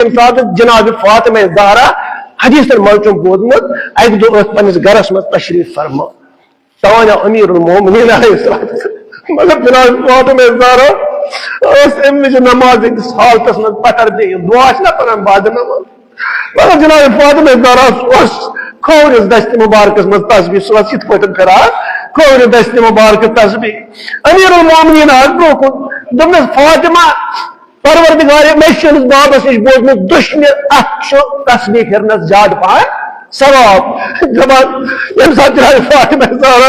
जनाब फातिमा ज़हरा हदीस मौजूद बोदमुत अक दो पन्निस गरस मज तशरीफ फरमा तवान अमीरुल मोमिनीन मतलब जनाब फातिमा ज़हरा अमिस नमाज हालत मज पटर दे दुआ ना पढ़ान बाद नमाज मगर जनाब फातिमा ज़हरा खोवरिस दस्त मुबारक मज तस्बीह सह इत पे करान खोवरिस दस्त मुबारक तस्बीह अमीरुल मोमिनीन ब्रोकुन दोपनस फातिमा परवरदिगार मे बाबस नश बोजमुत दुश्मन तस्बीह फिरनस ज्यादा पहन सवाब दपान यम सात जनाब फातिमा ज़हरा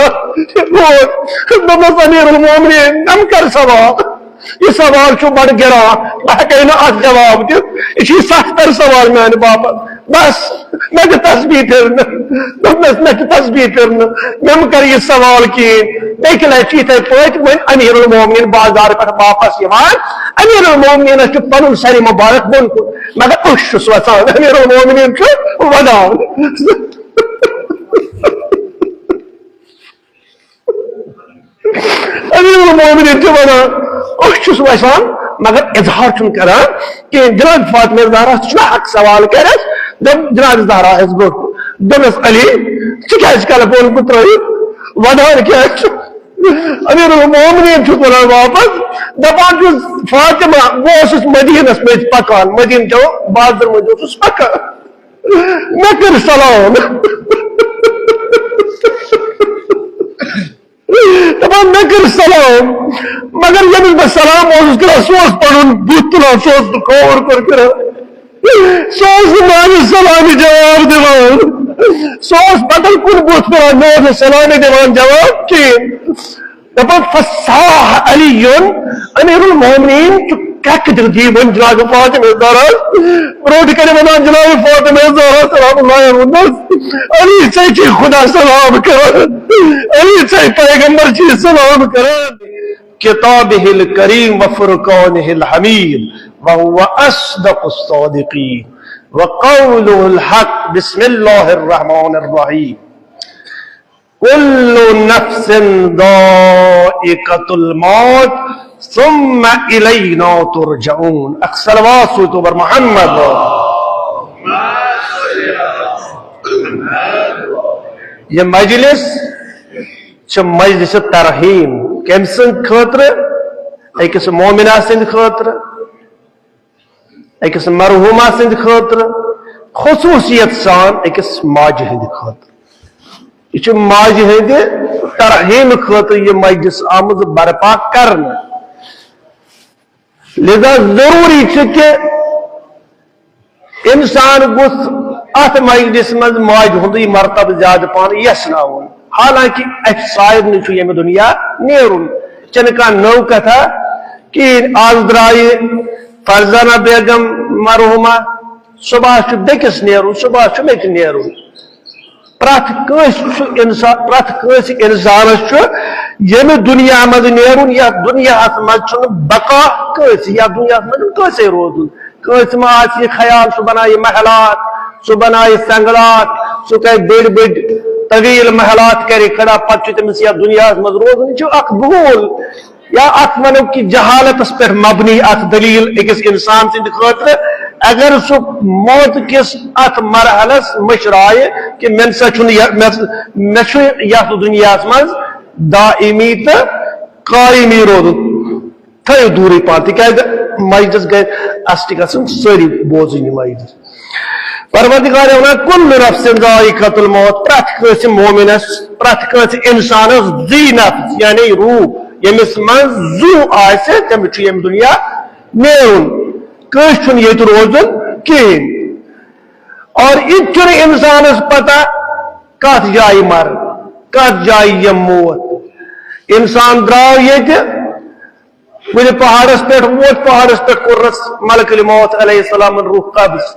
दोपनस अमीरुल मोमिनीन नम कर सवाब यह सवाल बड़ गिरा बह कह जवाब दित यह सख्तर सवाल मान बापत बस मे तस्बीह फिर मे तस्बीह फिर मे कर यह सवाल कहें बेक लट इत पे वो अमीरुल मोमिनीन बाजार पे वापस अमीरुल मोमिनीन पन सर मुबारक बोन कुन मगर उश वसान अमीरुल मोमिनीन वदान अमीरुल मोमिनीन वदान उश वसान मगर इजहार करान कि जनाब फातिमा ज़हरा हक सवाल कर जनाब ज़हरा दोपस अली कल बोन कुत वदान क्या अमीरुल मोमिनीन वान वापस दपान फातिमा वो मदीनस मज पकान मदीन चो बाजार मज पकान मे कर सलाम दपान मे कर सलाम मगर यमिस बह सलाम कर सह पन बुत तुलान सह खोर कर मान सलामी जवाब दिवान सह बदल कुन बुत तुलान मे सलामी दिवान जवाब कहें दपान फसाह अलीयुन अमीरुल मोमिनीन कक दी वन जनाब फातिमा ज़हरा रोड कर वनान जनाब फातिमा ज़हरा सलामुल्लाह अली चे खुदा सलाम कर अली चे पैगंबर ची सलाम कर किताबिहिल करीम व फुरकानिहिल हमीद व हुवा अस्दक़ुस सादिक़ीन व क़ौलुहुल हक़ बिस्मिल्लाहिर रहमानिर रहीम कुल्लु नफ्सिन ज़ाइक़तुल मौत सुम्मा इलैना तुरजऊन अक्सलवात बर मोहम्मद यह मजलिस मजलिस तरहीम कम सद खतर अकिस मोमिना सद खतर अकिस मरहूमा सद खतर खुसूसियत सान अकिस माज हंद खतर यह माज हंद तरहीम खतर यह मजलिस आमज बर्पा कर लिजा जरूरी कि इंसान गुस अत मजलिस मज माज हुंद मरतब ज्यादा पान यसन हालांकि साहिब यम दुनिया नेरुन चन कह नौ कथा कि आज द्राय फरजाना बेगम मरहुमा सुबह बेकिस नेरुन सुबह मेक नेरुन प्रथ इंसानस यम दुनिया मज नेरुन या दुनिया मज बका या दुनिया मज कैसे रोजुन कस मा ख्याल सह बनाए महलात सह बनाए संगलात सह कर बड़ बड़ तवील महलात करे खड़ा पे तमिस या दुनिया मज रोजन भूल या अत वनो कि जहालत पे मबनी अत दलील अकिस इंसान सद खतर अगर सह मौत किस अत मरहलस मशराए कि मे दुनिया मज दाइमी तो कायमी रोजन थो दूर पान तिक मजलिस गए अस सारी बोजन मजलिस परवरदिगार वन कुल्लु नफ्सिन ज़ाइक़तुल मौत प्रथ मोमिनस प्रथ इंसानस जी नफ्स यानी रूह यमिस मज जू आसे तमिस यम दुनिया नेरुन कस ये रोजन कहें और इत इंसानस पता कत जाय मर कत जाय यम मौत इंसान द्राव ये कुछ पहाड़स पे वोत पहाड़स पे कुर्रस मलकुल मौत अलैहिस्सलाम रूह कब्ज़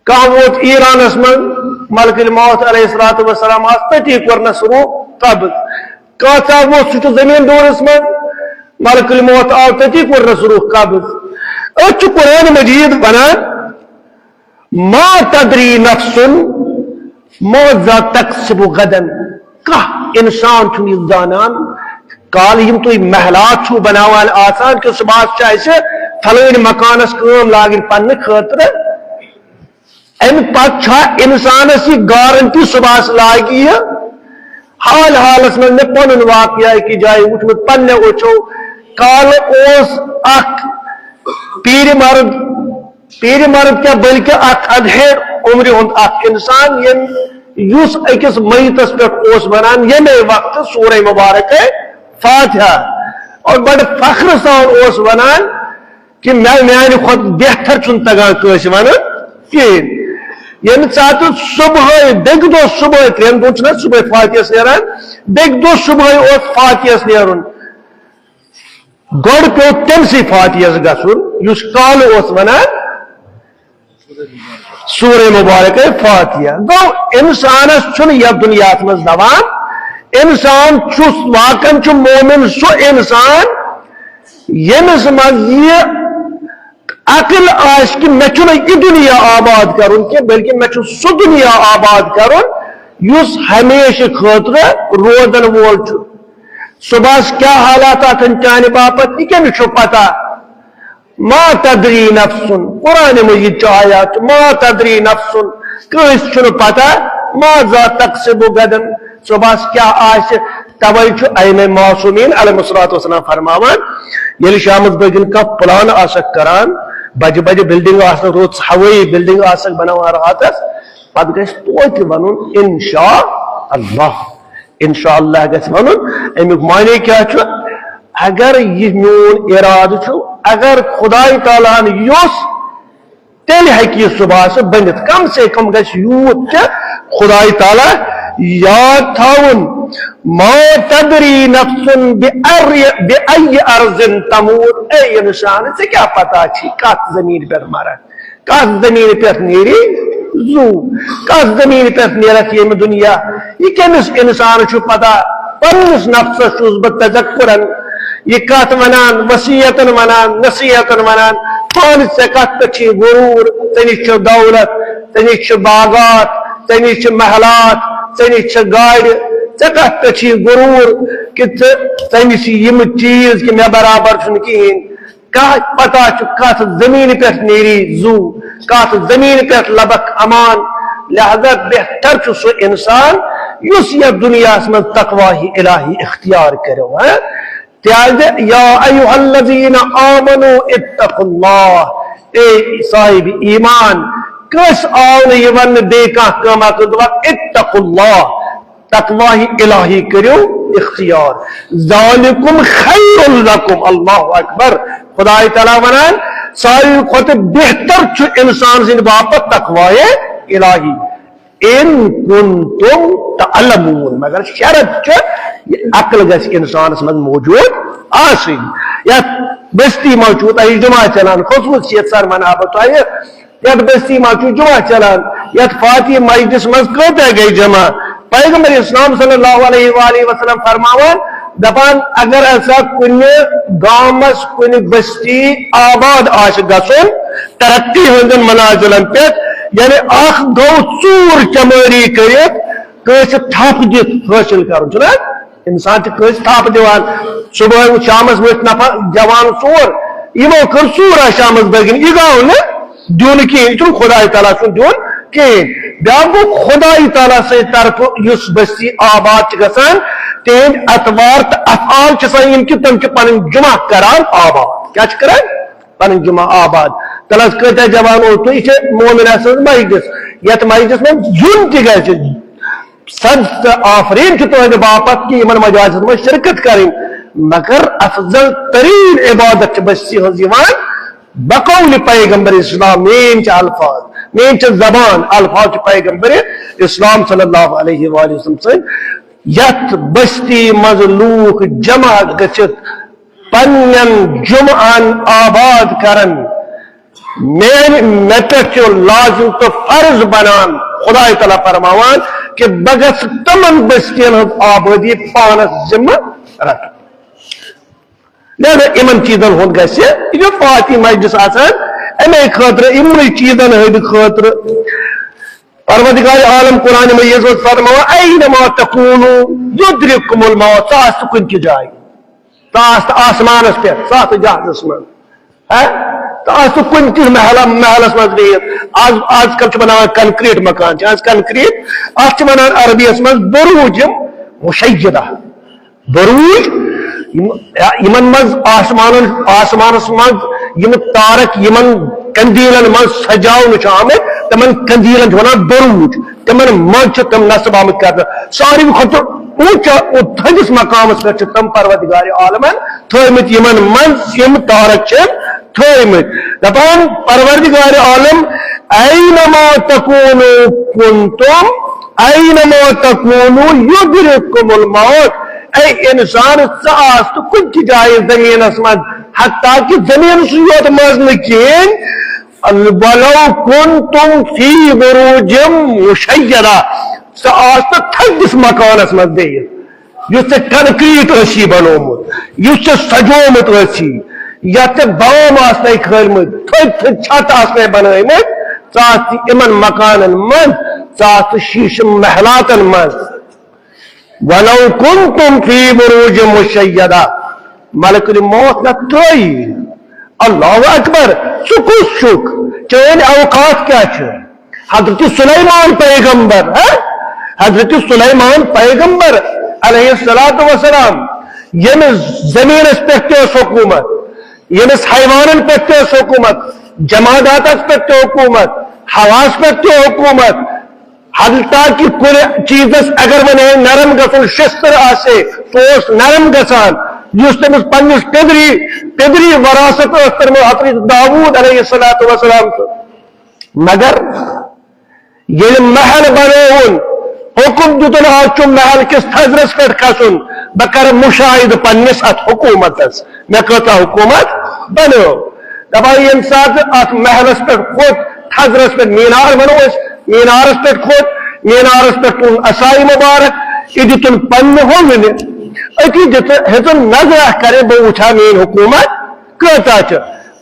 कह वोत ईरानस मज मलकुल मौत अलैहिस्सलाम तटी कुर्नस रूह कब्ज़ कह वोत सह जमीन दूरस मज मलकुल मौत आव तटी कुर्नस रूह कब्ज़ कुरान मजीद वनान मा तदरी नफ्सुन माज़ा तक्सिबु गदन कह इंसान जानान काल यम तुम महलात बनावान आसान कि सुबह फलान मकानस काम लागन पन्ने खतर अम पे इंसानस यह गारंटी सुबह लागी हाल हालस में मे पन वाकया की जाए वुचमुत पन्ने वचो काल पीर मर्द क्या बल्कि अधेड़ उम्र हूं इंसान युस अकिस मैतस पे वन यमे वक्त सूरह मुबारक फातिहा और बड़ फख्र सान वन कि म्यान खुद बेहतर चुन तगान कस वन कहें ये सात सुबह बेग दो सुबह 3 दिन सुबह फातिहस नान बेग दो सुबह फातिहस नेरुन गोड़ पे तमसी फातिहस गुन काल वन सूरह मुबारक फातिहा गो इंसानस यह दुनिया मज दवान इंसान वाकन मोमिन सो इंसान यमिस मज यह अकल आश कि मे यह दुनिया आबाद कर बल्कि मे सो दुनिया आबाद कर हमेशा खतर रोदन वोल सुबह क्या हालात चाने बापत यह क्या पता मा तदरी नफ्सुन कुरान मजीद आयात मा तदरी नफ्सुन कस पता माजा तकसिबु गदन सुबह क्या आश तवे अम मासूमीन अलैहिस्सलातु वस्सलाम फरमावान ये शाम बगन का प्लान आसक करान बजे बजे बिल्डिंग रोज हवाई बिल्डिंग आसक बनावान रातस पत गस तोत वनुन इंशा अल्लाह गस वनुन अमुक माने क्या अगर यह मोन इराद अगर खुदाई तालान योस तेल हकी सुबह से बनित कम से कम गस यूत खुदाई ताला याद थाउन मा तदरी नफ्सुन बिअय्यि अर्ज़िन तमूत ए इंसान से क्या पता कत जमीन पे मर कत जमीन पे नेरी जू कत जमीन पे नेरत ये दुनिया यह कमिस इंसान पता पन्निस नफ्सस बह तजक्कुरन यह कत वनान वसीयतन वनान नसीहतन वनान पान से कत पे गुरूर तनिश दौलत तनिश बागात तनिश महलात तनिश गाड़ ऐ कत पे गुरूर कि तमिस यम चीज कि मे बराबर कहें कह पता कत जमीन पे नेरी जू कत जमीन पे लबक अमान लिहाजा बेहतर सो इंसान युस यह दुनिया में तकवा ही इलाही इख्तियार करो है त्याज या अय्युहल्लज़ीना आमनू इत्तकुल्लाह ए साहिब ईमान कस आव यह वन बे कम इत्तकुल्लाह तकवा ही इलाही करो इख्तियार ज़ालिकुम खैरुल लकुम अल्लाहु अकबर खुदा तआला वनान सारी खुद बेहतर इंसान सिंद बापत तकवाए इलाही इन कुंतुम तअलमून मगर शरत अकल गस इंसान मज मौजूद आसिन या बस्ती मौजूद जुमा चलान खसूसियत सर मनाब ये बस्ती मौजूद जुमा चलान ये फातिह मस्जिद मज कत गई जमा पैगंबर इस्लाम सल्लल्लाहु अलैहि वसल्लम फरमावन दपान अगर ऐसा कुन गामस कुन बस्ती आबाद आश गसन तरक्की हंदन मनाजिलन पे यानी अख गो चूर चमारी कर थप दित हासिल कर इंसान थप दिवान सुबह शाम नफर जवान चोर यमो कर चूर शाम बगन यह गो न दिन कहें खुदा तआला दिन कहें ब्या गो खुदा तआला से तरफ उस बस्ती आबाद गसान तेज अतवार तो अफआल कि तम पन जुमा करान आबाद क्या करान पन जुमा आबाद तलस कत जवान तो यह मोमिन मस्जिद ये मस्जिद में जुन तज सद आफरीन तुद बापत कि इन मजालिस में शिरकत करें मगर अफजल तरीन इबादत बस्ती बकौल पैगंबर इस्लाम मेन अल्फाज मेन जबान अल्फाज पैगंबर इस्लाम सल्लल्लाहु अलैहि वसल्लम यथ बस्ती मज लूक जमा गचित पन्नन जुमान आबाद करन मे पे लाजिम तो फर्ज बनान खुदा तआला फरमावान कि बगस तमन बस्तियन आबादी पानस जिम्मा रख लिहाजा इन चीजन हुंद गह फातिह मस्जिद अमे खतर इन चीजन हंद खतर परवरदिगार आलम कुरान मजीद फरमावा ऐनमा तकूनु युद्रिकुमुल मौत कुन की जाए आसमानस पे जहाजस मन तो आज तो कुछ महलस मज आजकल बनान कंक्रीट मकान आज कंक्रीट अत वनान अरबियस मज बुरूज मुशय्यदा बुरूज यमन मज आसमानस मज तारक यमन कंदीलन मज सजावन आमित तमन कंदीलन वनान बुरूज तमन मज तम नस्ब आमित कर सारी खुद ऊंचा थदिस मकामस पे तम परवरदिगार आलमन थोमित यमन मज यम तारक थोमित दपान परवरदिगार आलम ऐनमा तकूनु कुंतुम ऐनमा तकूनु युद्रिकुमुल मौत ऐ इंसान सास तो कुछ जाए जमीन मज हत्ता कि जमीन योत मज नकीन वलो कुंतुम फी बुरूजिम मुशय्यदा सास तो थदिस मकानस मज बेस कंक्रीट बनोमुत सजोमुत ये बाम आसने खलमुत थद छत आसने बनमुत चात इमन मकानन मज चात शीश महलातन मज वलो कुंतुम फी बुरूज मुशय्यदा मलकुल मौत न तोई अल्लाहु अकबर सुकुस शुक चैन अवकात क्या हजरत सुलेमान पैगंबर हजरत सुलेमान पैगंबर अलैहिस्सलातु वस्सलाम यमिस जमीनस पे हुकूमत यमिस हैवानन पे हुकूमत जमादातस पे हुकूमत हवास पे हुकूमत हल्ता कि कुल चीजस अगर वन नरम गसन शस्त्र आसे तो नरम गसान तमिस पन्निस पिदरी वरासत हजरत दाऊद अलैहिस्सलातु वस्सलाम मगर ये महल बनोन हुकुम दुतन आज महल किस थजरस पे खसन बह कर मुशाहिद पन्निस अत हुकूमतस मे कता हुकूमत बनो दपा यम सात अत महलस पे खोत थजरस पे मीनार बनो मीनारस पे खोत मीनारस पे तुन असाई मुबारक यदि तुन पन्न हो मिले अति हेतुन नजर करे बह उठा मेन हुकूमत कता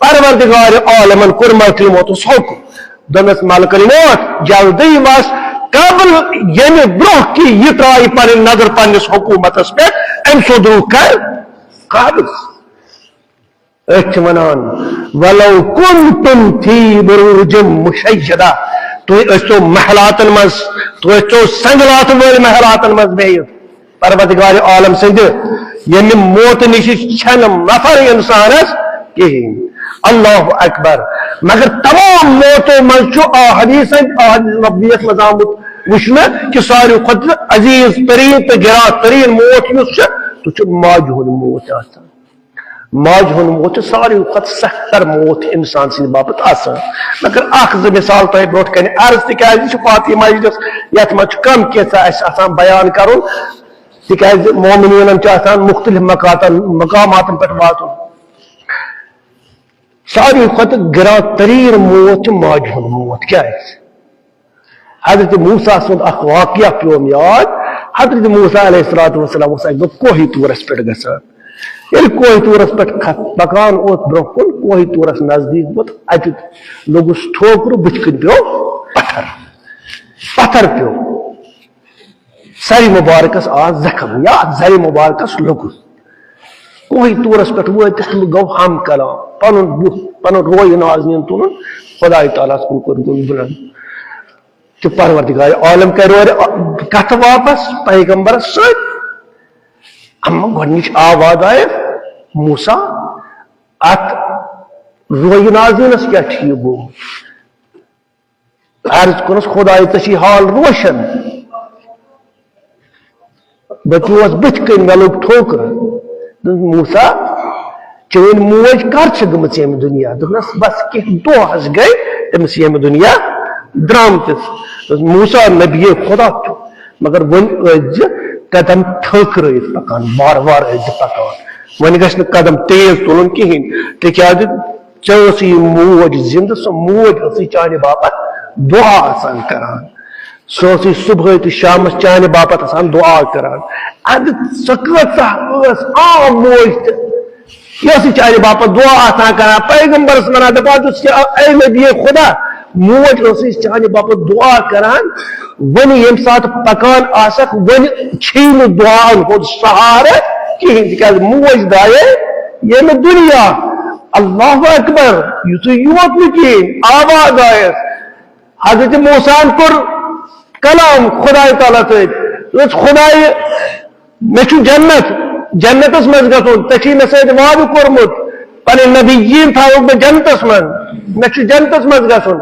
परवरदिगार आलमन कुर मलकुल मौत हुकुम दोनस मलकुल मौत जल्दी मस कबल यम ब्रोह की यह त्राई पर नजर पन्निस हुकूमतस पे अम सोदू कर काबिज वनान वलो कुंतुम फी बुरूजिम मुशय्यदा तो महलातन मज तो संगलात वल महलातन मज बेह परवरदिगार आलम सिंध यम मौत निश छन नफर इंसानस कहीं अल्लाह अकबर मगर तमाम मौतों मज हदीस नबवियत मज आमुत वुचन कि सारी खुद अजीज तरीन तो गिरा तरीन मौत तो माज हुन मौत आसान माज हुन मौत सारी खुद सख्तर मौत इंसान सद बापत आसान मगर अख जो मिसाल तुह ब्रोट कन अर्ज तिकाज पाती मजलिस यथ मज कम कैसा बयान करुन तिकाज मोमिनीन मुख्तलिफ मकामातन पे वातुन सारी खुद गिरा तरीन मौत माज हुन मौत क्या हजरत मूसा सुंद अख वाक़िया प्योम याद हजरत मूसा अलैहिस्सलातु वस्सलाम कोही तूरस पे गसान ये कोही तूरस पे पकान ब्रो कुन कोही तूरस नजदीक वोत अत लोगुस ठोकर बुथ कन पे पत्थर पे सरी मुबारकस आज जख्म या सरी मुबारकस लोगुस कोही तूरस पे वो गो हम कलाम पन रोय नाज नीन तुन खुदा ताला कुन बुलंद तो परवरदिगार आलम कर कथ वापस पैगंबर सत गोनिच आवाज आए मूसा अत रोय नाजीनस क्या गो अर्ज कुनस खुदा ची हाल रोशन बस बुथ कन मे लोग ठोकर मूसा चेन मोज कर गमत यम दुनिया दोनस बस कह दोहस गई तमिस यम दुनिया द्रामत मूसा नबी खुदा मगर वन कदम थक पकान बार बार पकान वन गि कदम तेज तुलन कहें तिकाज चे मोज जिंद सो मोज चाने बापत दुआ आसान करान सो सुबह तो शाम चाने बापत आसान दुआ करान अद सह आम मोज यह चाने बापत दुआ आसान करान पैगंबरस वनान दपान नबी खुदा मोज चाने बापत दुआ करान वन यम सात पकान आसक वन छीन दुआन हो सहारा कहें तिकाज मोज दाये यम दुनिया अल्लाहु अकबर युत योत नी आवाज आयस हजरत मूसा कोर कलाम खुदा ताला सत खुदाय मे जन्नत जन्नतस मज गुन ती मे सत वाद कोर्मुत पे नबीन थोक मे जन्नतस मन मे जन्नतस मज गुन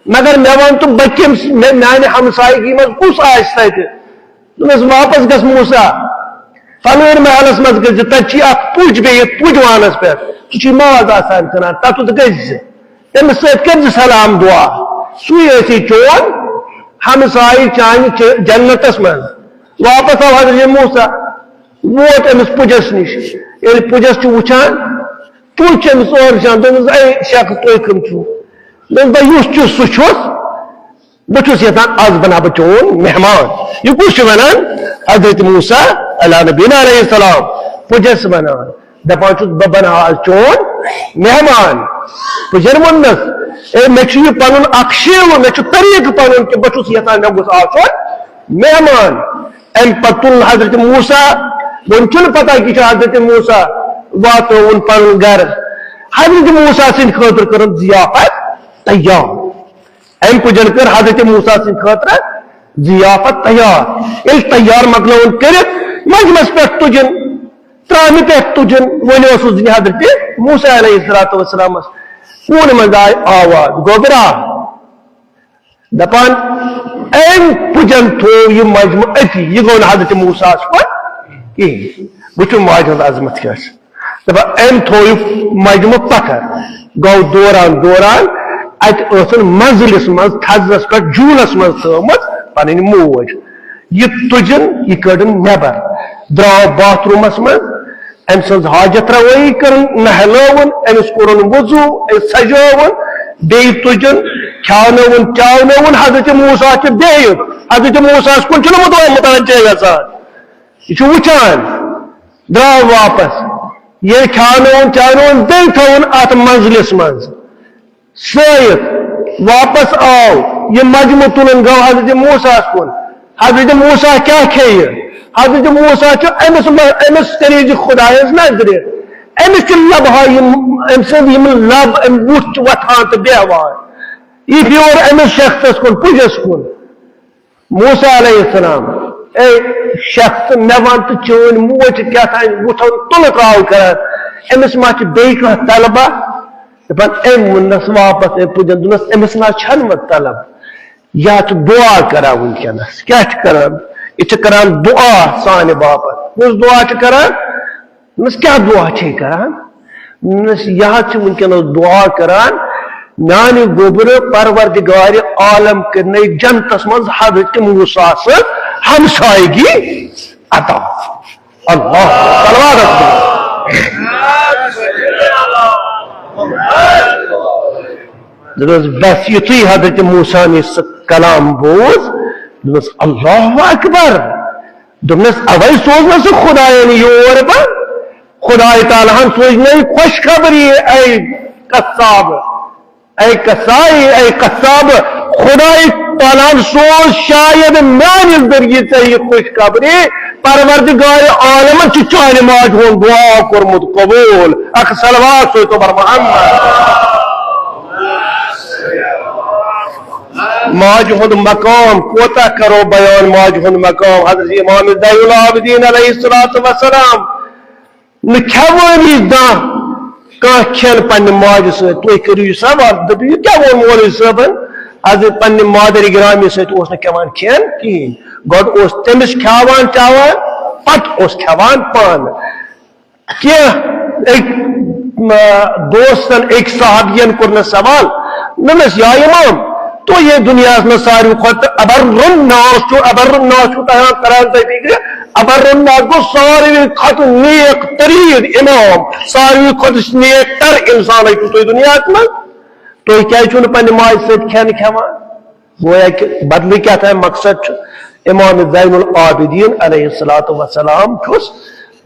मगर मे वन तो बकिम माने हमसायगी मज कुस आस तस वापस गस मूसा फलूर महलस मज गज तथि पुज बे पुज वानस पे सह माज आसान कनान तथ गज तमिस सत सलाम दुआ सुई चोन हमसाय चान जन्नतस मज वापस आव हजरत मूसा वोत अमिस पुजस निश ये पुजस वुचान पुज अमिस और दोस ऐ शख्स तुम कम छो दोस बह सह बहुत यहां आज बना चोन मेहमान यह कुछ वनान हजरत मूसा अला नबीना अलैहिस्सलाम पुजस वनान दपान बह बना आज चोन मेहमान पुजन वनस ए मे पुन अक्षेव मे तरीक पुन कि बहुत यहां मे गुस आसन मेहमान अम पे तुल हजरत मूसा वन पता कि हजरत मूसा वातो उन पुन घर हजरत मूसा सद खतर कर जियाफत तैयार अम पुजन कर हजरत मूसा सद खतर जियाफत तैयार ये तैयार मकलोन कर मजमस पे तुजन त्राम पे तुजन वन हजरत मूसा अलैहिस्सलाम कून मज आय आवाज गोबरा दपान अम पुजन थो यह मजमु अति यह गो हजरत मूसा पे कहें वो माज अजमत क्या दपान अम थो मजमु पकर गो दौरान दौरान अतन मंजिलस मज थजस पे जूलस मज थमत पन मोज यह तुजन यह कड़न नबर द्राव बाथरूमस मज अम सज हाजत रवाई कर नहलोवन अमिस कोरन वजू सजोवन बे तुजन खावन चावन हजरत मूसा बे हजरत मूसा कुन मुतवज्जह गसान यह वुचान द्राव वापस ये खावन चावन बे थवन अत मंजिलस मज सयत वापस आओ यह मजमु तुलन गो हजरत मूसा कुन हजरत मूसा क्या खे हजरत मूसा अमिस कर खुदायस नजर अमिस लबहा लब वुच वथान तो बेहवान यह प्योर अमिस शख्स कुन पुजस कुन मूसा अलैहिस्सलाम ए शख्स मे वन तो चोन मोज क्या वुथन तुल त्राव कर अमिस मा बे तलबा दपान अम वनस वापस पुजन दोनस अमिस ना तलब या दुआ करा वनकस क्या करान यह करान दुआ सान बापत कुछ दुआ करान नस क्या दुआ करान नस यह वनकस दुआ करान नान गोबर परवरदिगार आलम कर जन्नतस मज हजरत मूसा हमसायगी अता अल्लाह बस युथी हजरत मूसा ने कलाम बोज दोस अल्लाह अकबर दोस अवै सोजन सह खुदायन योर बह खुदाय ताला सोजन खुशखबरी ऐ कस्साब ऐ कसाई ऐ कस्साब खुदाय ताला सोज शायद मान जरिए से खुशखबरी परवरदिगार आलम चान माज हो दुआ कोरमुत कबूल अख सलवात सो तो बर मोहम्मद माज हुंद मकाम कोता करो बयान माज हुंद मकाम हजरत इमाम ज़ैनुल आबिदीन अलैहिस्सलातु वस्सलाम न खवानी दा का खेल पन माज से तुम करू सवाल दपू क्या वो मौलवी साहबन हजरत पन्ने मादरी ग्रामी से न खवान खेन कहें गोद तमिस खावान चावान पत खवान पान क्या एक दोस्तन एक साहबियन कोर सवाल नमस या इमाम तो ये दुनिया में सारी खुद अबर्रुन्नास करान तहकीक अबर्रुन्नास को सारी खुद नेक तरीन इमाम सारी खुद नेक तर इंसान तो दुनिया में तो क्या पे माज सत खेन खवान गोया कि बदल क्या था मकसद इमाम ज़ैनुल आबिदीन अलैहिस्सलातु वस्सलाम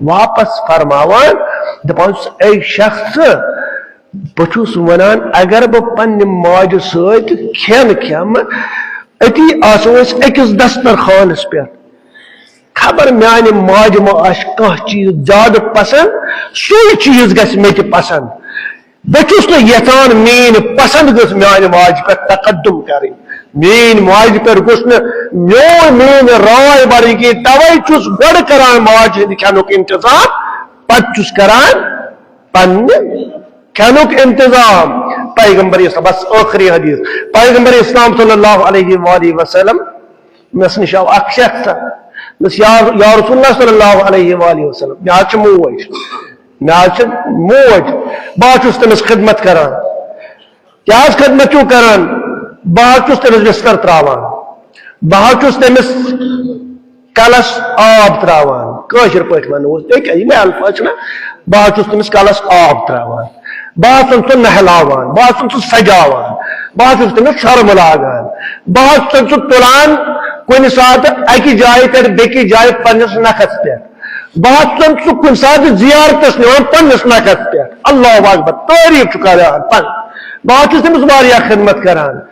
वापस फरमावान दपान ए शख्स बहुस वनान अगर बह पन्ने माज सत खेन खम अति आसो अकिस दस्तरखानस पे खबर माने माज मा कह चीज ज्यादा पसंद सू चीज गस मे पसंद बहुस यचान मीन पसंद गस मान माज पे तकदम करें मीन माज पे गुस मीन राय बड़ी की तवे चुस गड़ करान माज खनुक इंतजाम पचुस करान पन्ने खनुक इंतजाम पैगंबर इस्लाम बस आखिरी हदीस पैगंबर इस्लाम सल्लल्लाहु अलैहि वसल्लम मस निश आव अख शख्स मस या रसूलुल्लाह सल्लल्लाहु अलैहि वसल्लम मे मोज बहुत तमिस खिदमत करान क्या खिदमत चू करान बहुत तमिस बिस्तर त्रावान बहुत तमिस कलस आब त्रावान कशर पे वनो अल्फाज बहुत तमिस कलस आब त्रावान बहुत सह नहलावान बहुत सजावान बहुत तमिस शर्म लागान बहुत तुलान कुन सात अकि जाय पे बेकि जाय पन्नस नखस पे बहुत कुन सात जियारतस निवान पन्नस नखस पे अल्लाहु अकबर तारीफ करान बहुत तमिस वारिया खिदमत करान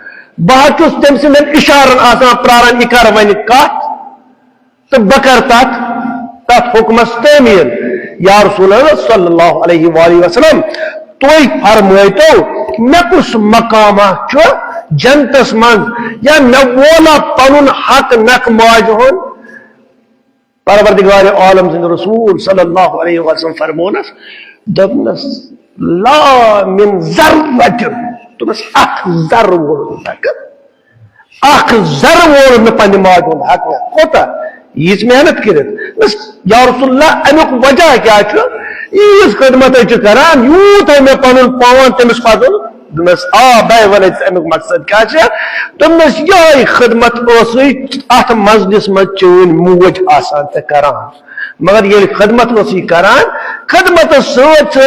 बहुत तम सद इशारन आसान प्रारन यह कर वन कत तो बह कर तथ हुक्मस तामील या रसूल सल्लल्लाहु अलैहि वसल्लम तुम फरमाइतो मे कुस मकामा जन्नतस मज या मे वोला पनुन हक नक माज हुन परवरदिगार आलम सिंद रसूल सल्लल्लाहु अलैहि वसल्लम फरमोनस दपनस ला मिन जर्रतिन तुमस अख जर वोल तक अख जर वोल मे पन्ने माज हुन हक कोता यीज मेहनत करित या रसूलल्लाह अमुक वजह क्या यीज खिदमत करान यूत मे पनुन पान तमिस पदुन दोपस आ बह वन अमुक मकसद क्या दोपस ये खिदमत अत मजलिस मज चन मोज आसान ते करान मगर ये खिदमत करान खिदमत सत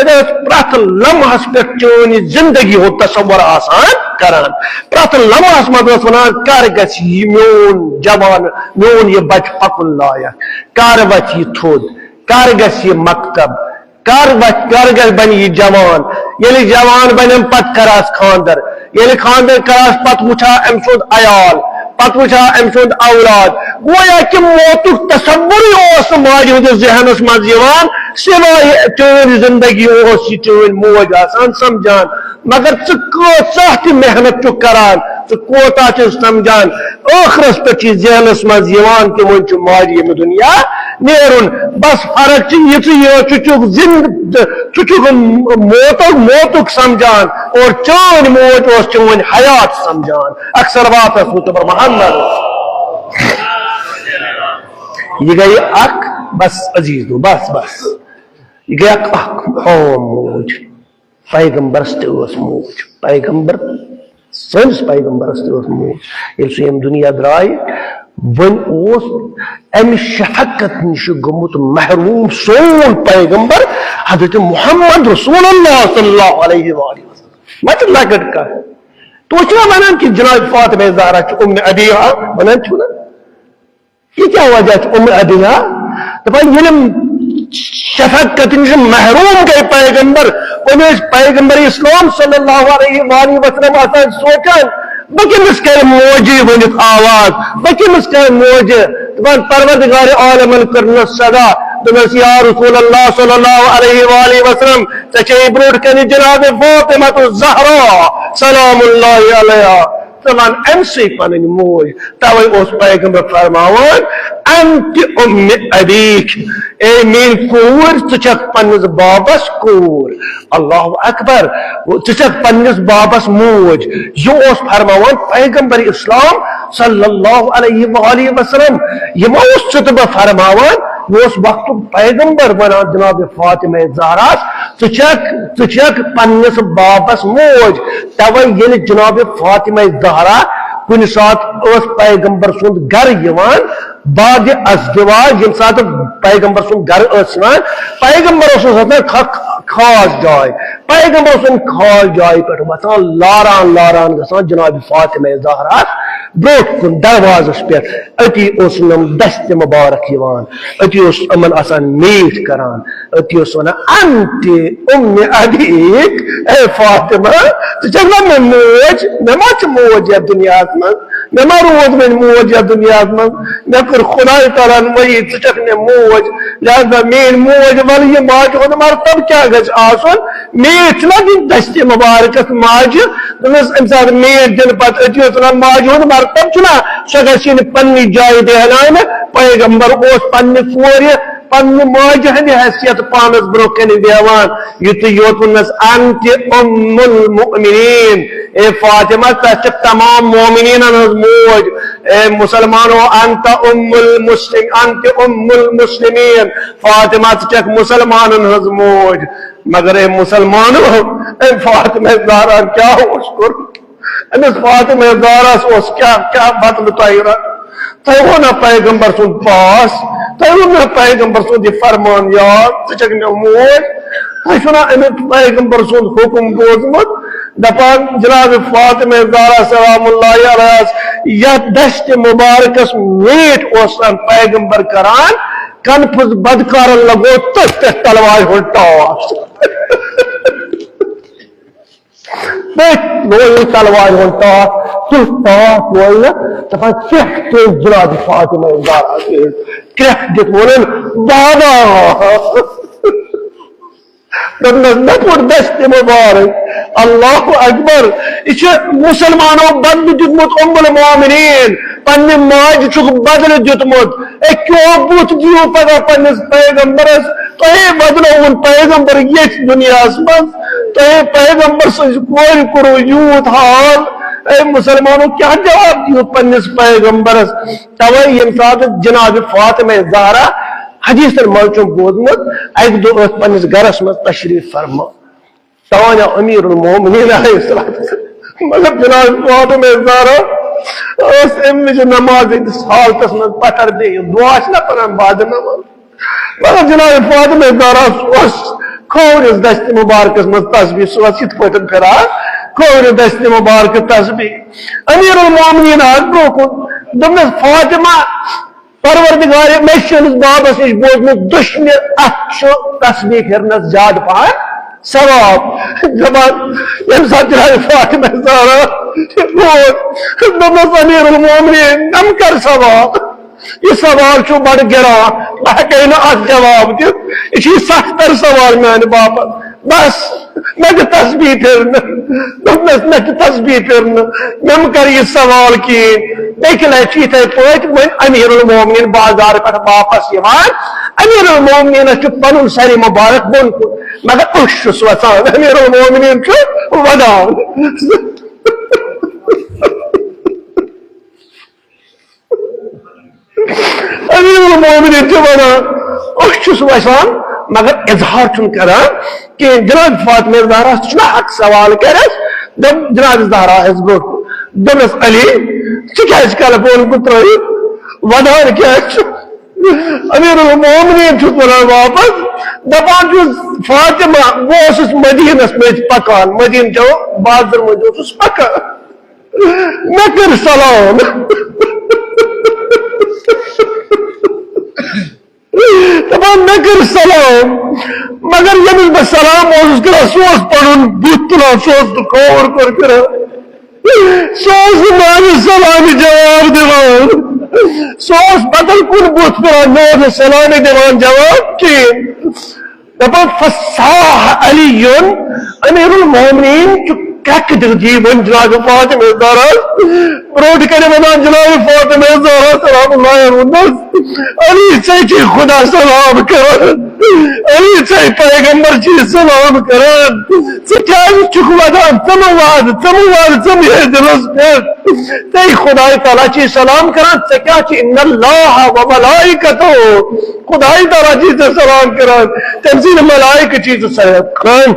प्रथ लम्हस पे चन जिंदगी हो तस्वर आसान करान प्रथ लम्हस मज वन कर गि मोन जवान मोन यह बच पकुन लायक कर वच यह थोद कर गि मकतब कर बन यह जवान ये जवान बन पत करास खानदर ये खानदर करास पत वुछा अम सुद अयाल पत वुछा अम सुद औलाद गोया कि मौतुक तस्वुर माज हंदिस जहनस मज सिवाय चन जिंदगी चन मोज आसान समझान मगर च मेहनत चुक करान कोता समझान आखरस पे जहनस मज कि वो माज ये दुनिया नेरुन बस फर्क ये चुचुक मोतुक समझान और चन मोज चन हयात समझान अक्सर बात मुतबर मोहम्मद ये गई अख बस अजीज दो बस बस ये गया मोज पैगंबरस मोज पैगंबर सन्स पैगंबरस मोज ये दुनिया द्राय वन अम शफकत नश गुमुत महरूम सोन पैगंबर हजरत मोहम्मद रसूलुल्लाह सल्लल्लाहु अलैहि वसल्लम मत लकट का तो वन कि जनाब फातिमा ज़हरा उम्मे अबीहा वन ना ये क्या वजह उम्मे अबीहा दपान शफकत नश महरूम गए पैगंबर पैगंबर इस्लाम सल्लल्लाहु अलैहि वसल्लम आसान सोचान बह कमिस कर मोजे वन आवाज बह कमिस कर मोजे दपान परवरदिगार आलमन कर सदा दोपस या रसूलल्लाह सल्लल्लाहु अलैहि वसल्लम चे ब्रोट कन जनाब फातिमा ज़हरा सलामुल्लाहि अलैहा तमान अमसे पन मोज तवे पैगंबर फरमावान अंत उम्मे अबीक ए मीन कोर चक पन्नस बाबस कोर अल्लाहु अकबर चक पन्नस बाबस मोज यो फरमावान पैगंबर इस्लाम सल्लल्लाहु अलैहि वसल्लम यमो सुतब फरमावान वो वक्त पैगंबर बना जनाब फातिमा ज़हरा चक पन्नस बाबस मोज तवे ये जनाब फातिमा ज़हरा कुन सात पैगंबर सुंद घर यवान बाद अजवाज यम सात पैगंबर सुंद घर पैगंबर खास जाय पैगंबर खास जाय पे वसान लारान लारान गसान जनाब फातिमा ज़हरा ब्रोट कुन दरवाजस पे अति दस्त मुबारक यवान अति अमन आसान मीठ करान अति वन अंति उम्मे अबीक ए फातिमा तो जब मैं मोज मे मोज दुनिया मे मा रोज मे मोज या दुनिया मं मे कर खुदा ताला वही चक मे मोज लिहाजा मेन मोज वल ये माज हो मगर तब क्या गज आसन मीट ना दिन दस्ते मुबारक माज दस अम साथ मीट दिन पत अतियो तना माज हो मगर तब चुना सो गसिन पन्नी जाय देहनान पैगंबर ओस पन्नी कोर पन्नी माज हंद हैसियत पानस ब्रो कन देवान युत योतनस अंत उम्मुल मुमिनीन ए फातिमा तक तमाम मोमिनीन मोज ए मुसलमानों अंत उम्मुल मुस्लिमीन फातिमा तक मुसलमान मोज मगर ए मुसलमानों ए फातिमा ज़हरा क्या उसको अमिस फातिमा ज़हरा क्या क्या बदल तयरा तय ना पैगंबर सुन पास तय ना पैगंबर सुन ये फरमान याद चक मे मोज तयना अमिस पैगंबर सुन हुक्म बोजमत दपान जनाब फातिमा ज़हरा सलामुल्लाहि अलैहा या दश्त मुबारकस मीट ओसन पैगंबर करान कनफुज बदकार लगो तस तलवार उल्टा लोल तलवार उल्टा तुस्ता लोल दपान चेक तो जनाब फातिमा ज़हरा क्रह दित वोलन बाबा दस्त मुबारक अल्लाह अकबर यह मुसलमानों बदल दितमुत उम्मुल मोमिनीन पन्ने माज चुक बदल दितमुत ए क्यों बुत दियो पगा पन्नस पैगंबरस तोहे बदलो पैगंबर ये दुनिया मज तोहे पैगंबर कोर करो यूत हाल ए मुसलमानों क्या जवाब दियो पन्नस पैगंबरस तवे यम साथ जनाब फातिमा ज़हरा हदीस मज बोदमुत अक दो पन्नस गरस मज तशरीफ फरमा तवाना अमीरुल मोमिनीन मतलब जनाब फातिमा ज़हरा नमाज हालतस मज पथर दे दुआ ना परान बाद नमाज मगर जनाब फातिमा ज़हरा खोरस दस्त मुबारकस मज तस्बीह सह इत पे करा खोर दस्त मुबारक तस्बीह अमीरुल मोमिनीन ब्रोकुन दस फातिमा परवरदिगार मे बाबस नश बोजमुत दुश्मन अत तस्बीह फिरनस ज्यादा पहाड़ सवाब जबान यम साथ फातिमा ज़हरा दस अमीरुल मोमिनीन नम कर सवाब यह सवाल बड़ गिरा बह कह जवाब दित यह सख्तर सवाल मान बापत बस मे तस्बीह फिर मे तस्बीह फिर मम कर यह सवाल कहें बेकि लटि इथे पे वो अमीरुल मोमिनीन बाजार पे वापस अमीरुल मोमिनीन पन सर मुबारक बोन कुन मगर उस वसान अमीरुल मोमिनीन वदान अमीरुल मोमिनीन वदान उस वसान मगर इजहार करान कि जनाब फातिमा ज़हरा हक सवाल कर जनाब ज़हरा ब्रो दस अली क्या कल फोन को त्र वदान क्या अमीरुल मोमिनीन वन वापस दपान फातिमा वो मदीनस मज पकान मदीन चो बाजार मज पकान मे कर सलाम दपान मे कर सलाम मगर यमिस बह सलाम सह पन बुत तुलान सह खोर कर मान सलामी जवाब दिवान सह बदल कुन बुत फिरान मे सलामी दिवान जवाब कहें दपान फसाह अलीयुन अमीरुल मोमिनीन कक जीवन जनाब फातिमा ज़हरा रोड कर वदान जनाब फातिमा ज़हरा सलामुल्लाहि अली चे खुदा सलाम कर अली चे पैगंबर ची सलाम कर क्या चुक वदान तमवाद तम ये दिलस पे खुदा ताला ची सलाम कर क्या इन्नल्लाह व मलाइकतुहु खुदा ताला ची सलाम कर तंजील मलाइक ची सलाम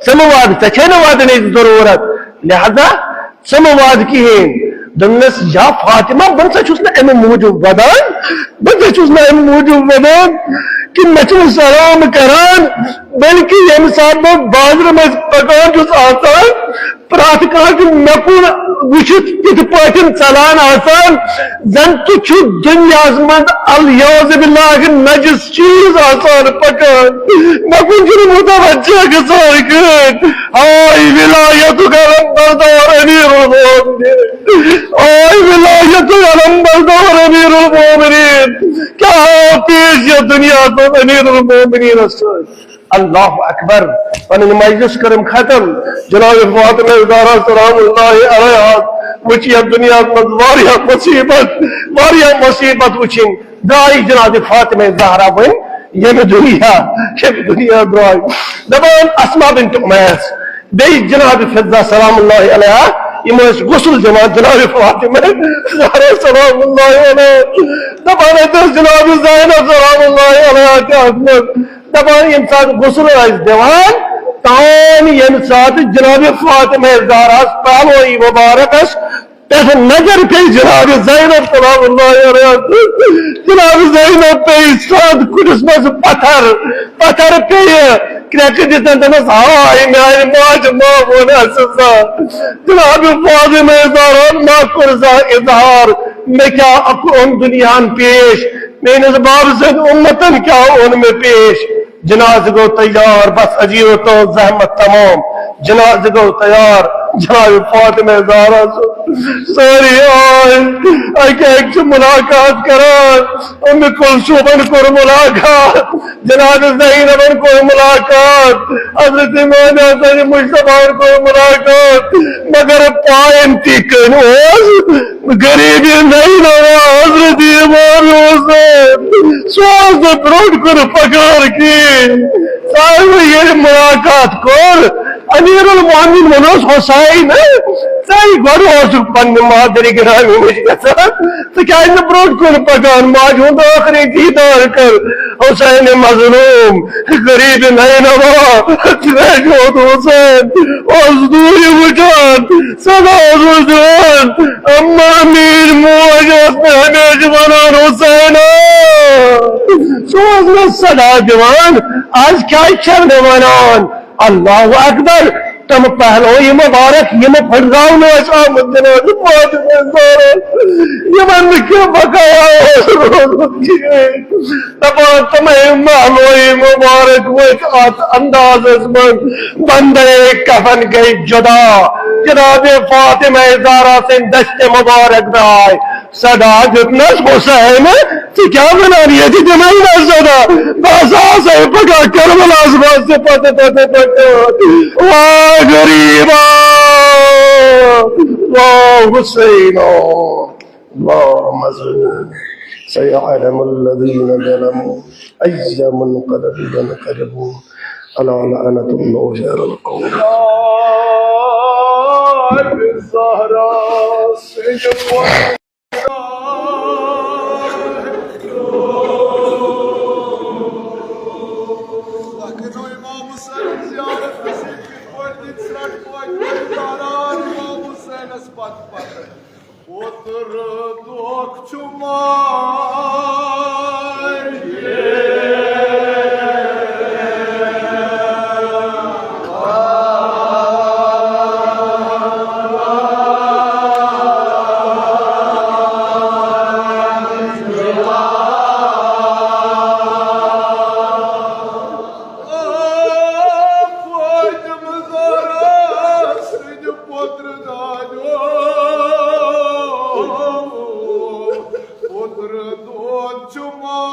समवाद वाद जरूरत लिहाजा समवाद कहें दस या फातिमा बन सा अमे मूजूब वदान बन सा अमे मूजूब वदान कि मे सलाम करान बल्कि यम सात बह बाजार मज पकान आसान प्रत कह मे कुन वुचित तिथ पाटन चलान आसान जन तु दुनिया मज अलयाज़ बिल्लाह नजिस चीज आसान पकान मकुन मुतवज्जह गसान कर आय विलायतुक अलंबरदार अमीरुल मोमिनीन आय विलायतुक अलंबरदार अमीरुल मोमिनीन क्या पेश ये दुनिया तो अमीरुल मोमिनीन अल्लाह अकबर पन मजलिस करम खत्म जनाब फातिमा ज़हरा सलामुल्लाहि अलैहा वुच यह दुनिया मज वारिया मुसीबत वुचिन द्राय जनाब फातिमा ज़हरा वन यम दुनिया द्राय दपान अस्मा बिन्त उमैस बे जनाब फिज़्ज़ा सलामुल्लाहि अलैहा यम गुस्ल जमान जनाब फातिमा ज़हरा सलामुल्लाहि अलैहा दपान जनाब ज़ैनब सलामुल्लाहि अलैहा दपान यम साथ गुस्ल दिवान तान यम साथ जनाब फातिमा ज़हरा पालोई मुबारकस तथ नजर पे जनाब ज़ैनब सलामुल्लाहि अलैहा जनाब ज़ैनब पे साथ कुछ मज पत्थर पे क्रैक दितन तमस हाय मेरे माज मावना सजा जनाब फातिमा ज़हरा मा कुरजा इजहार मैं क्या अकुन दुनियान पेश मेरे बाब से उम्मतन क्या उनमें पेश जनाज गो तैयार बस अजीब तो जहमत तमाम जनाज गो तैयार जनाब फातिमा ज़हरा सारी आय मुलाकात करान उम्मे कुलसूमन को मुलाकात जनाब ज़ैनबन को मुलाकात हज़रत मौला सर मुस्तफा को मुलाकात मगर पायन तिकन गरीबी नहीं लगा हज़रत इमाम हुसैन स्वास ब्रोड को पकार की सारे ये मुलाकात कर अमीरुल मोमिनीन मनोस हुसैन सही गो पन्न मादरी गिरामी मज गन ब्रोट कुन पकान माज हुंद आखिरी दीदार कर हुसैन मजलूम गरीब नैनवा हुसैन दूरी वुचान सदा वुचान अम्मा मीर मोजस हमेश वनान हुसैन सोज सदा दिवान आज क्या चल वनान अल्लाह अकबर तम पहलो ये मुबारक ये फड़ाव यमन क्यों बकाया तुम्हें महलो ये मुबारक वो अंदाज बंदे कफन गई जुदा जनाब फातिमा ज़हरा से दस्ते मुबारक दाए सदा जितना हुसैन तो क्या बना रही है जमाई ना सदा बस आसे पका करबला से पते वाह गरीबा वाह हुसैनो वाह मज़लूम सयअलमु अल्लज़ीना ज़लमू अय्य मुनक़लबिन यनक़लिबून अला लअनतुल्लाहि अलल कौम ज़हरा से Tomorrow.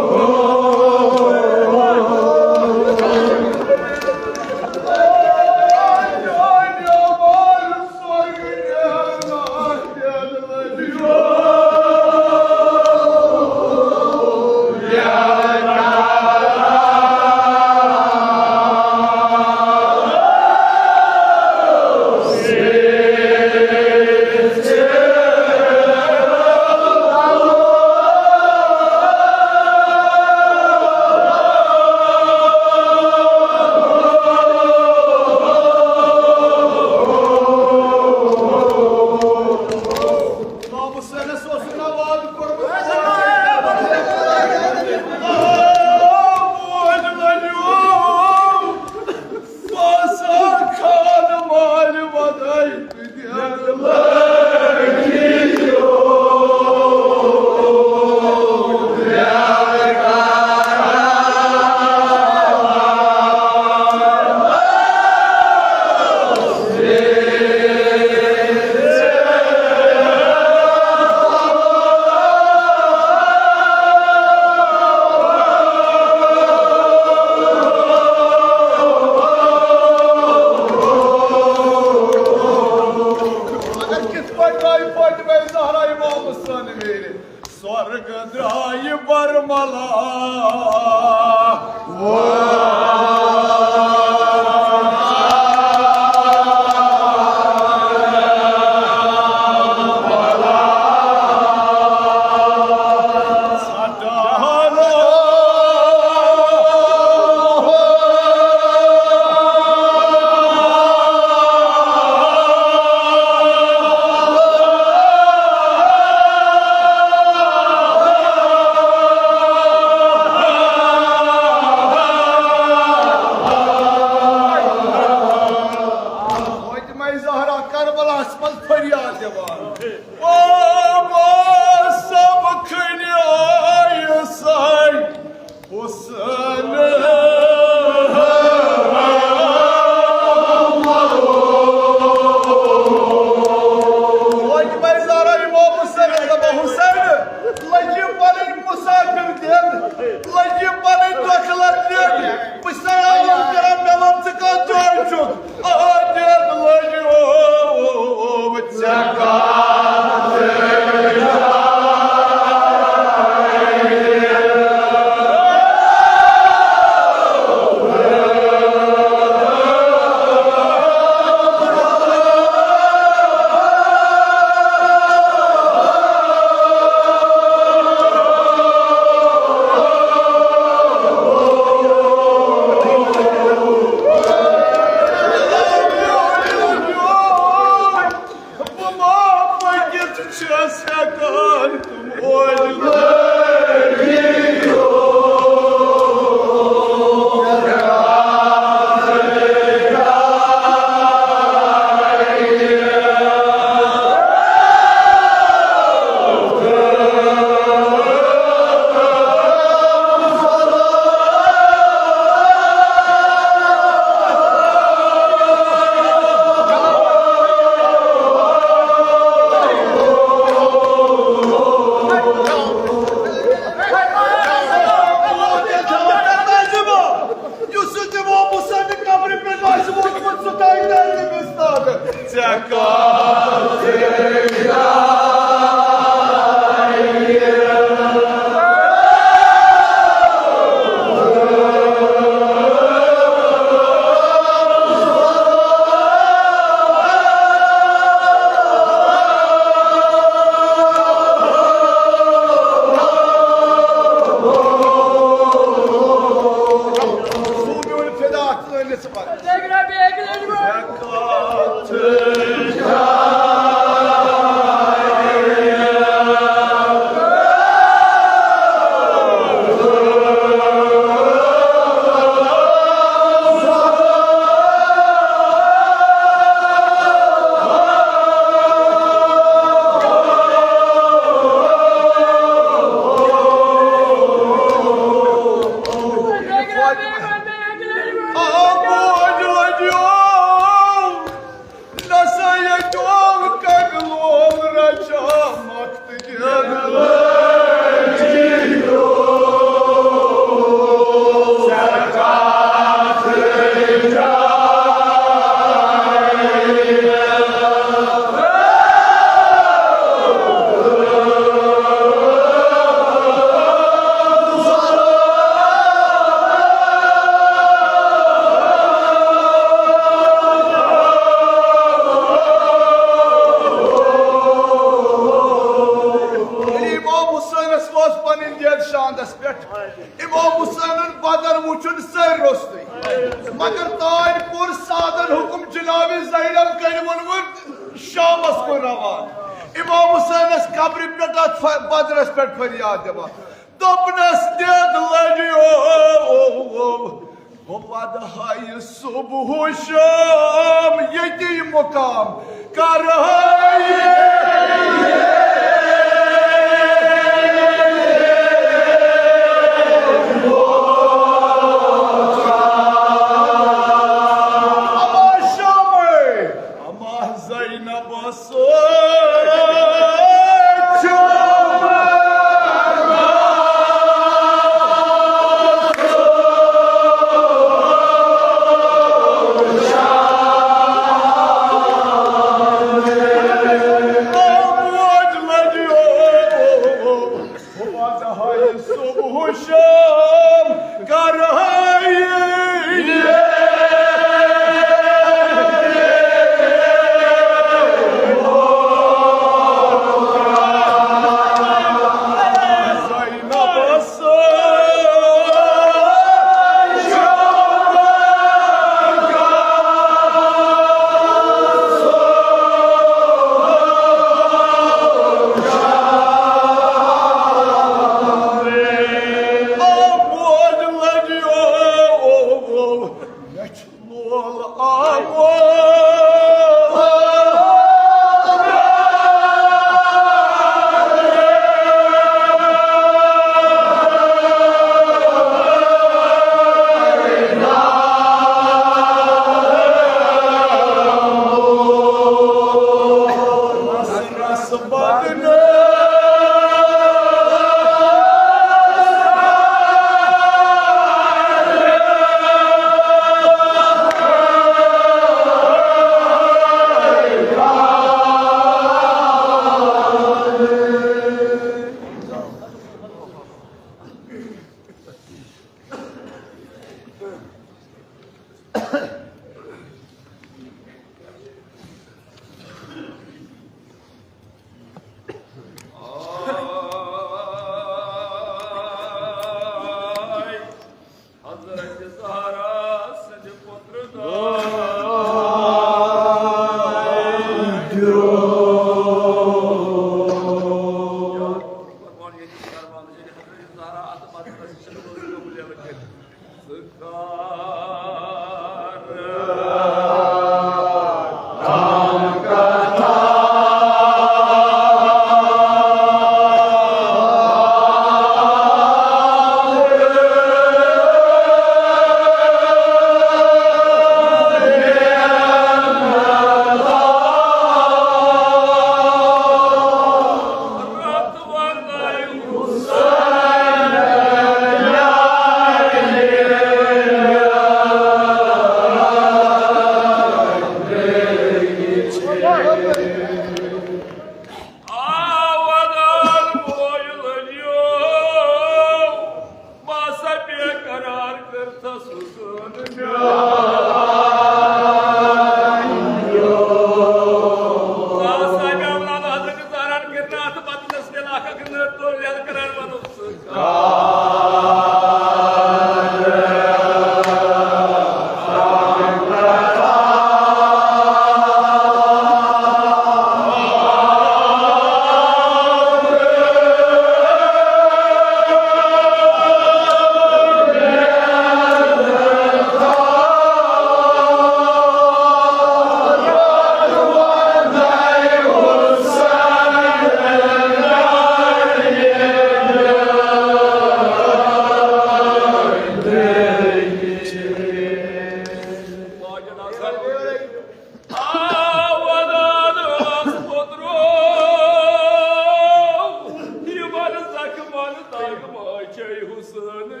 बचे हुसैन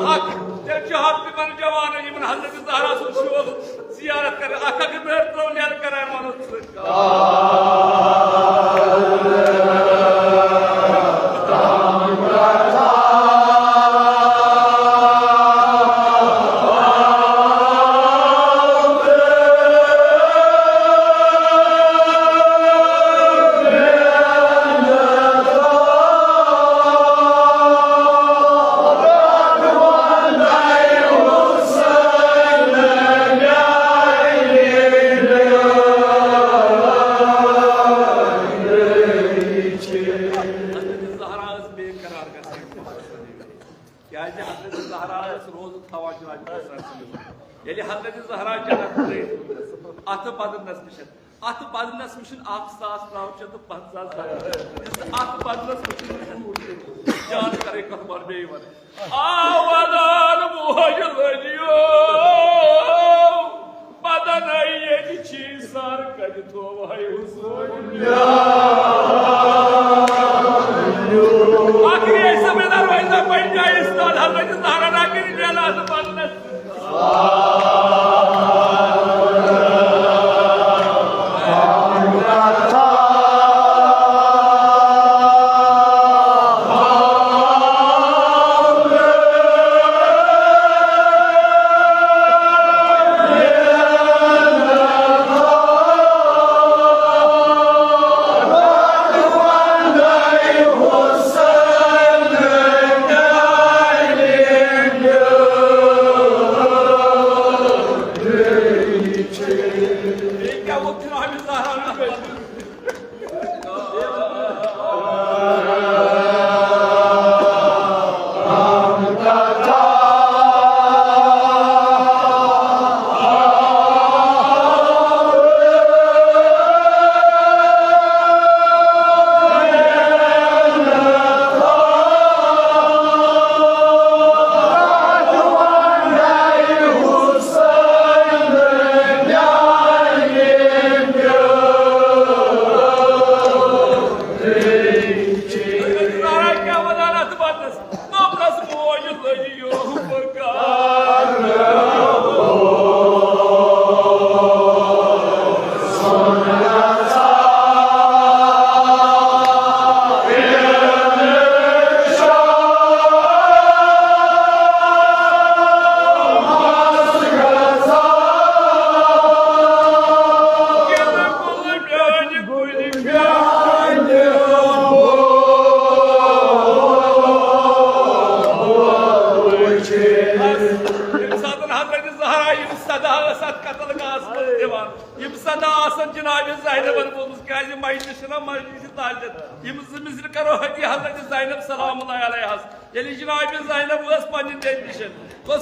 हक तिमन जवान यमन हजरत ज़हरा सुन शोल जियारत कर आका के मेहर तो लियल कराय मानो अत बदलस मिशन 1,950 अत बदलस मिशन जान करे कथमर बेवर आवादान मोहज लजियो बदन ये छी सर कज तो भाई हुसैन आखिरी ऐसा बेदार वैसा पड़ जाए इस साल हजरत ज़हरा ना करी जेला से बदलस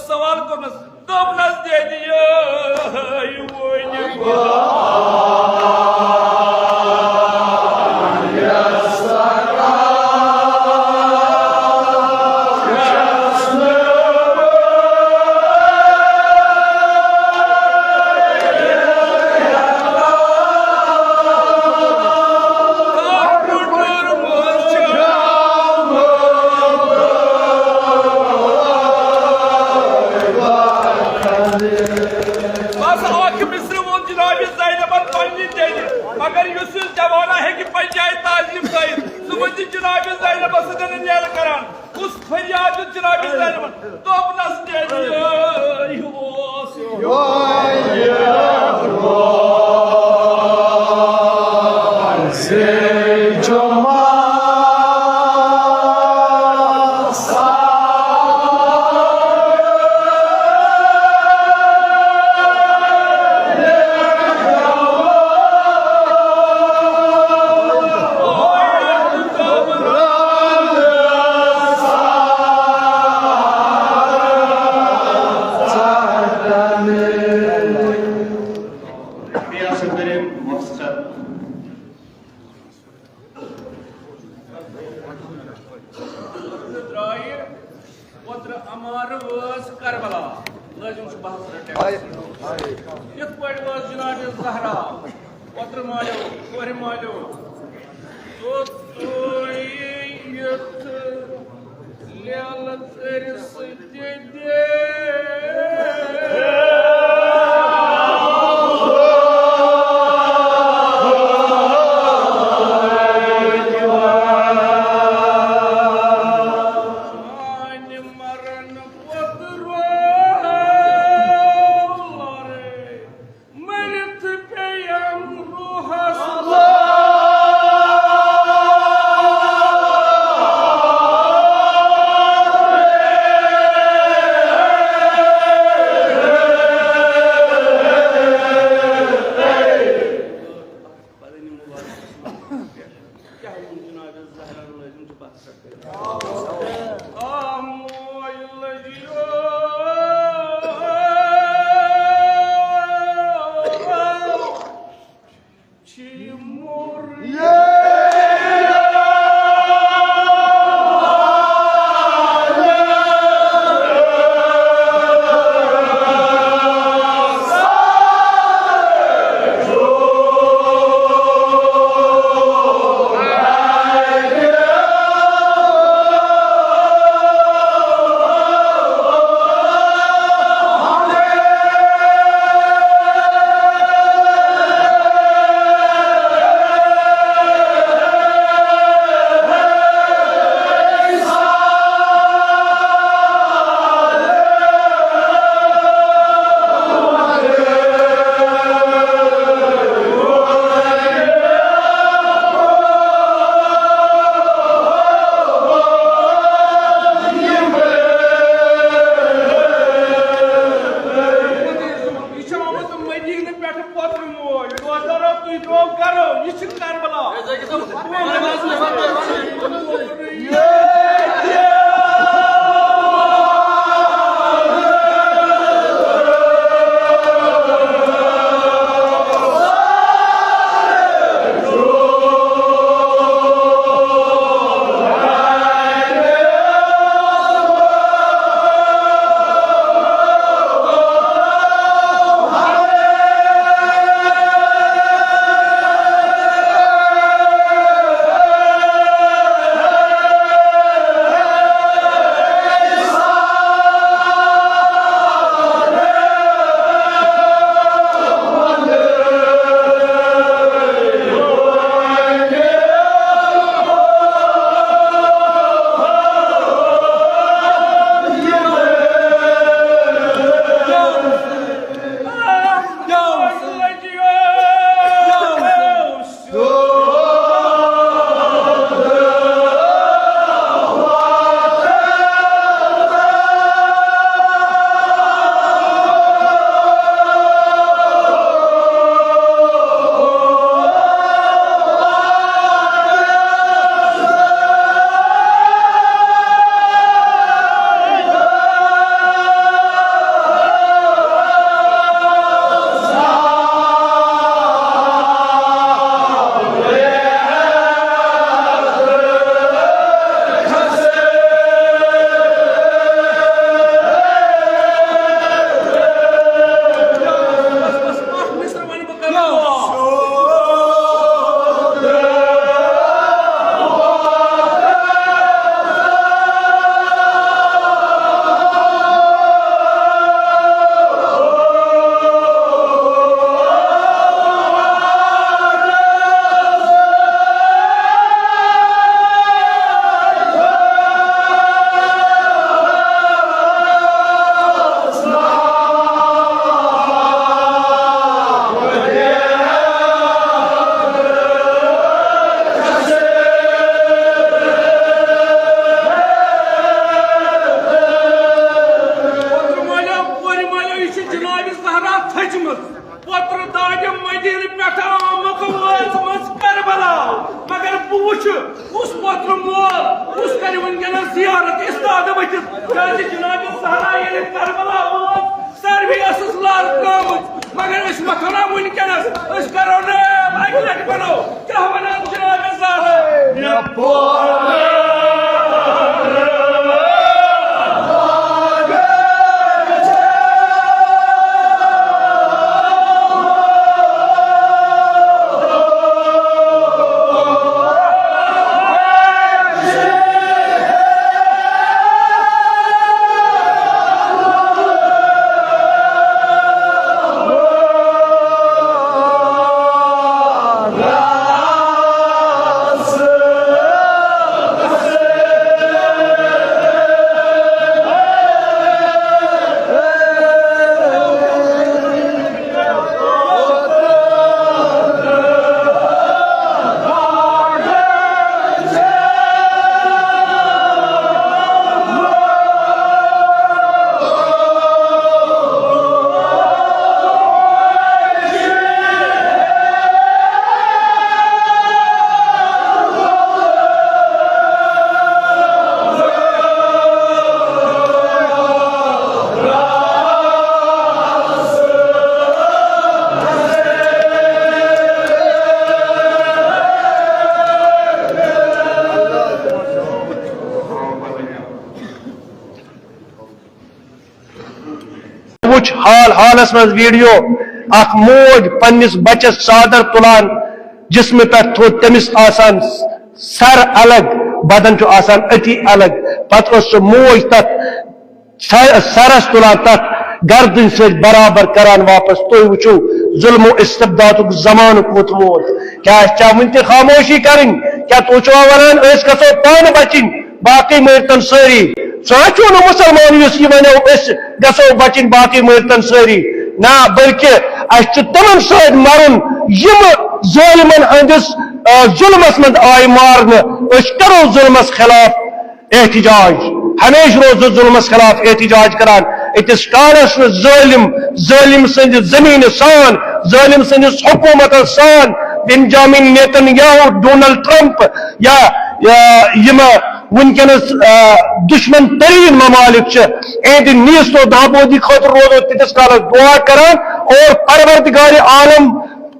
सवाल को दे दिया पत्र मालो कोर मालो तो यत लेलत रिस दे वुच हाल हालस मज वीडियो अख मोज पन्निस बचस चादर तुलान जिसम पे थो तमिस आसान सर अलग बदन चु आसान अति अलग पत सह मोज तथ सरस तुलान तथ गर्दन से बराबर करान वापस तुम वुचो जुल्म इस्तबदात जमान वोत क्या चा वन खामोशी करें क्या तो वन गो पान बचिन बाकी मरतन सारी सो ना मुसलमान वनो गो बचिन बाकी मरतन सारी ना बल्कि तमन सद मरन ज़ालिमन हंदिस जुल्मस मज आय मारन करो जुल्मस खिलाफ एहतजाज हमेशा रोज जुल्मस खिलाफ एहतजाज करान इतिस कालस ज़ालिम संद जमीन सान ज़ालिम संदिस हुकूमत सान बेंजामिन नेतन्याहू डोनाल्ड ट्रंप या वनकस दुश्मन तरीन ममालिक एहद नीस्तो दाबोदी खतर रोजो तिस कालस दुआ करान और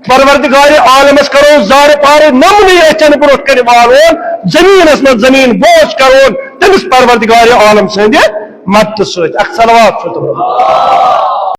परवरदिगार आलमस करो जार पारे नमन अचन ब्रोह कर वालोन जमीनस मज जमीन बोझ करोन तमिस परवरदिगार आलम संद मदद सत सलवात